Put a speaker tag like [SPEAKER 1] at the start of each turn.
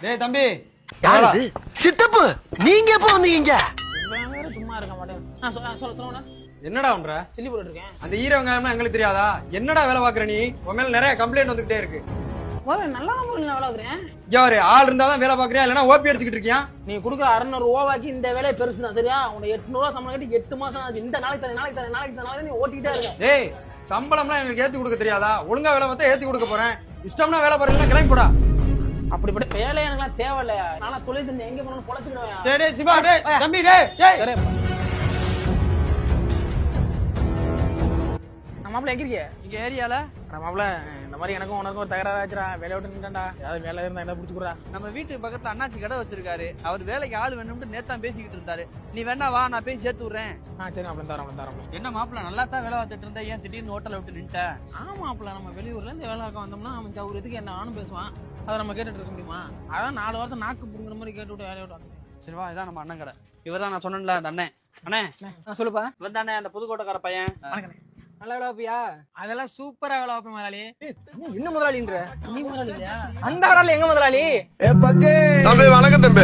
[SPEAKER 1] டேய் தம்பி,
[SPEAKER 2] யாரு சித்தப்பு? நீங்க எப்ப வந்தீங்க?
[SPEAKER 3] சும்மா இருக்க மாட்டேன். சொல்ல
[SPEAKER 1] என்னடா பண்ற?
[SPEAKER 3] சில்லி போட்டு இருக்கேன்.
[SPEAKER 1] அந்த ஈர வெங்காயம்னா எங்களுக்கு தெரியாதா? என்னடா வேலை பாக்குற நீ? உன் மேல நிறைய கம்ப்ளைண்ட் வந்துகிட்டே இருக்கு.
[SPEAKER 3] நல்லா நான் வேலை வைக்கிறேன்.
[SPEAKER 1] யாரு ஆள் இருந்தாதான் வேலை பாக்குறியா இல்லனா ஓபி அடிச்சுக்கிட்டு இருக்கியா?
[SPEAKER 3] நீ கொடுக்குற 600 ரூபாய்க்கு இந்த வேலையை பெருசு தான் சரியா? உனக்கு 800 ரூபா சம்பளம் கட்டி 8 மாசம் ஆச்சு. இந்த நாளைக்கு நீ ஓட்டிக்கிட்டே இருக்க.
[SPEAKER 1] டேய் சம்பளம்லாம் எனக்கு ஏத்தி கொடுக்க தெரியாதா? ஒழுங்கா வேலை பார்த்தா ஏத்தி கொடுக்க போறேன். இஷ்டம்னா வேலை பாருங்க, கிளம்பி போடா.
[SPEAKER 3] அப்படிப்பட்ட வேலை எனக்குலாம் தேவையில்லையா? நான் தொழில் செஞ்சு எங்க போனாலும் பொழைச்சுக்கிடுவேன்.
[SPEAKER 1] டேய் டேய் சிவா டேய் தம்பி டேய் டேய்.
[SPEAKER 3] மாப்பிள்ள எங்க இருக்கீங்க?
[SPEAKER 4] இங்க ஏரியால
[SPEAKER 3] மாப்பிள்ள இந்த மாதிரி எனக்கும் உனக்கும் ஒரு தகராறு ஆச்சுடா. வேலையை விட்டு நின்றுடா. ஏதாவது வேலை இருந்தா என்ன பிடிச்சிக்கூடா.
[SPEAKER 4] நம்ம வீட்டு பக்கத்துல அண்ணாச்சி கடை வச்சிருக்காரு. அவர் வேலைக்கு ஆள் வேணும்னு நேத்தான் பேசிக்கிட்டு இருந்தாரு. நீ வேணா வா, நான் போய் சேர்த்து விடுறேன்.
[SPEAKER 3] சரி மாப்பிள்ள தரோம்.
[SPEAKER 4] என்ன மாப்பிள்ள நல்லா தான் வேலை பார்த்துட்டு இருந்தா, ஏன் திடீர்னு ஹோட்டலை விட்டு நின்ட்ட?
[SPEAKER 3] மாப்பிள்ள நம்ம வெளியூர்ல இருந்து வேலை பார்க்க வந்தோம்னா அவன் சௌரியத்துக்கு என்ன நானும் பேசுவான். அதை நம்ம கேட்டுட்டு இருக்க முடியுமா? அதான் 4 வாரத்தை நாக்கு புடுங்குற மாதிரி கேட்டு விட்டு வேலையை விட்டு.
[SPEAKER 4] சரி வா, இதான் நம்ம அண்ணன் கடை. இவர் தான் நான் சொன்னேன்ல அந்த அண்ணன். அண்ணே
[SPEAKER 3] சொல்லுப்பா.
[SPEAKER 4] இவன் தானே அந்த புதுக்கோட்டைக்கார பையன்.
[SPEAKER 3] நல்லா வேலை வைப்பியா? அதெல்லாம் சூப்பரா வேலை வைப்பேன் முதலாளி.
[SPEAKER 4] என்ன முதலாளின்ற?
[SPEAKER 3] நீ முதலாளி இல்லையா?
[SPEAKER 4] அந்த ஆளால எங்க முதலாளி?
[SPEAKER 2] தம்பி வணக்கம் தம்பி.